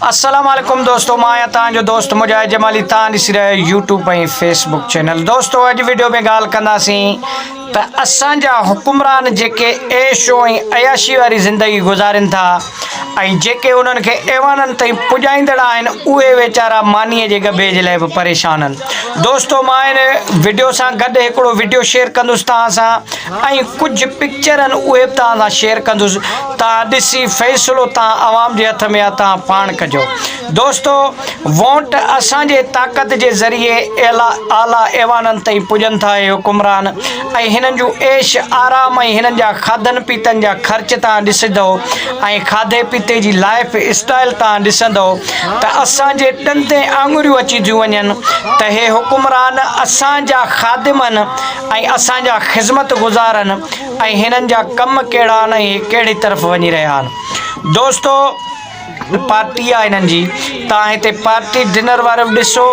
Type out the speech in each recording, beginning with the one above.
अस्सलाम वालेकुम दोस्तों, मां तव्हांजो दोस्त मुजाहिद जमाली, तव्हां ॾिसी रहियो यूट्यूब ऐं फेसबुक चैनल। दोस्तों अॼु वीडियो में ॻाल्हि कंदासीं त असांजा हुकुमरान जेके ऐशो ऐं अयाशी वारी ज़िंदगी गुज़ारनि था ऐं जेके उन्हनि खे ऐवाननि ताईं पुॼाईंदड़ आहिनि उहे वीचारा मानीअ जे गभे जे लाइ बि परेशान आहिनि। दोस्तों मां हिन वीडियो सां गॾु हिकिड़ो वीडियो शेयर कंदुसि तव्हां सां ऐं कुझु पिक्चर आहिनि उहे बि तव्हां सां शेयर कंदुसि। तव्हां ॾिसी फ़ैसिलो तव्हां आवाम जे हथ में आहे, तव्हां पाण कजो। दोस्तों वोट असांजे ताक़त जे ज़रिए आला ऐवाननि ताईं पुॼनि था इहे हुकुमरान ऐं हिननि जूं ऐश आराम ऐं हिननि जा खाधनि पीतनि जा ख़र्च तव्हां ॾिसंदो ऐं खाधे पीते जी लाइफ स्टाइल तव्हां ॾिसंदो त असांजे ॾंदे आङुरियूं अची थियूं वञनि त हे हुकुमरान असांजा ख़ादिमनि ऐं असांजा ख़िदमत गुज़ारनि ऐं हिननि जा कम कहिड़ा आहिनि ऐं कहिड़ी तरफ़ वञी रहिया आहिनि। दोस्तों पार्टी आहे हिननि जी, तव्हां हिते पार्टी डिनर वारो बि ॾिसो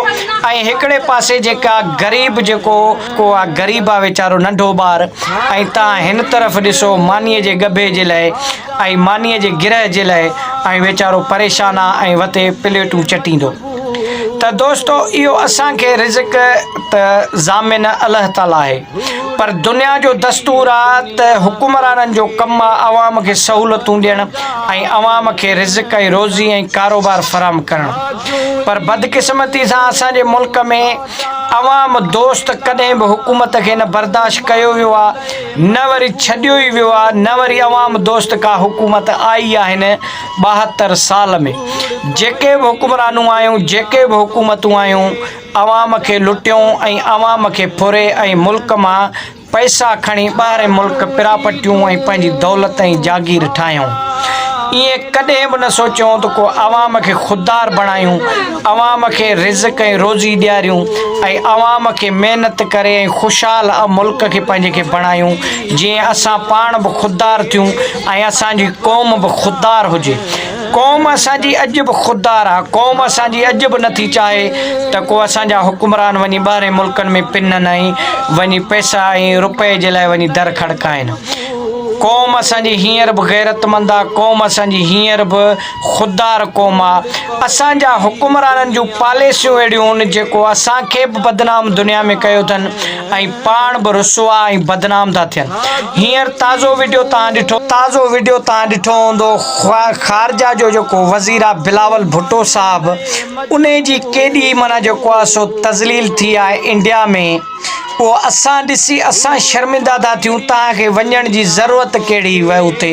ऐं हिकिड़े पासे जेका ग़रीब जेको को आहे, ग़रीब आहे वीचारो नंढो ॿारु, ऐं तव्हां हिन तरफ़ ॾिसो मानीअ जे गभे जे लाइ ऐं मानीअ जे गिरह जे लाइ ऐं वीचारो परेशान आहे ऐं वते प्लेटूं चटींदो। त दोस्तों इहो असांखे रिज़्क त ज़ामिन अल्लाह ताला आहे, पर दुनिया जो दस्तूर आहे त हुकुमराननि जो कमु आहे अवाम खे सहूलतूं ॾियणु ऐं अवाम खे रिज़्क ऐं रोज़ी ऐं कारोबार फ़राहम करणु। पर बदकिस्मती सां असांजे मुल्क में अवाम दोस्त कॾहिं बि हुकूमत खे न बर्दाश्त कयो वियो आहे, न वरी छॾियो ई वियो आहे, न वरी अवाम दोस्त का हुकूमत आई आहे हिन 72 साल में। जेके बि हुकुमरानूं आहियूं, जेके बि हुकूमतूं आहियूं, अवाम खे लुटियूं ऐं अवाम खे फुरे ऐं मुल्क मां पैसा खणी ॿाहिरि मुल्क पिरापटियूं ऐं पंहिंजी दौलत ऐं जागीर ठाहियूं। ईअं कॾहिं बि न सोचियो त को अवाम खे ख़ुददार बणायूं, अवाम खे रिज़्क ऐं रोज़ी ॾियारियूं ऐं अवाम खे महिनत करे ऐं ख़ुशहाल मुल्क खे पंहिंजे खे बणायूं जीअं असां पाण बि ख़ुददार थियूं ऐं असांजी क़ौम बि ख़ुददार हुजे। क़ौम असांजी अॼु बि ख़ुददार आहे, क़ौम असांजी अॼु बि नथी चाहे त को असांजा हुकुमरान वञी ॿाहिरि मुल्कनि में पिननि ऐं वञी पैसा ऐं रुपए जे लाइ वञी दर खड़काइनि। क़ौम असांजी हींअर बि गैरतमंद आहे, क़ौम असांजी हींअर बि ख़ुददार क़ौम आहे। असांजा हुकुमराननि जूं पॉलिसियूं अहिड़ियूं आहिनि जेको असांखे बि बदनाम दुनिया में कयो अथनि ऐं पाण बि रुसवा ऐं बदनाम था थियनि। हींअर ताज़ो वीडियो तव्हां ॾिठो हूंदो, ख़ारजा जो जेको वज़ीर आहे बिलावल भुट्टो साहब, उन जी केॾी माना जेको आहे सो तज़लील थी आहे इंडिया में, उहो असां ॾिसी असां शर्मिंदा था थियूं। तव्हांखे वञण जी ज़रूरत कहिड़ी हुई उते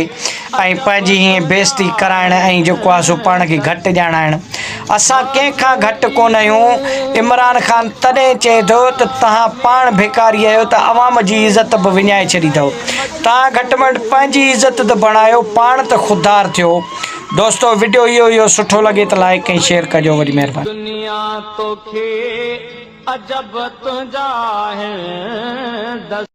ऐं पंहिंजी हीअं बेइज़ती कराइण ऐं जेको आहे सो पाण खे घटि ॼाणाइण। असां कंहिंखां घटि कोन आहियूं। इमरान ख़ान तॾहिं चए थो त तव्हां पाण भिकारी आहियो त अवाम जी इज़त बि विञाए छॾी अथव। तव्हां घटि में घटि पंहिंजी इज़त त बणायो, पाण त ख़ुददार थियो। दोस्तों वीडियो इहो सुठो लॻे त लाइक ऐं शेयर कजो। वरी महिरबानी। दुनिया तोखे अजब तुंहिंजा है।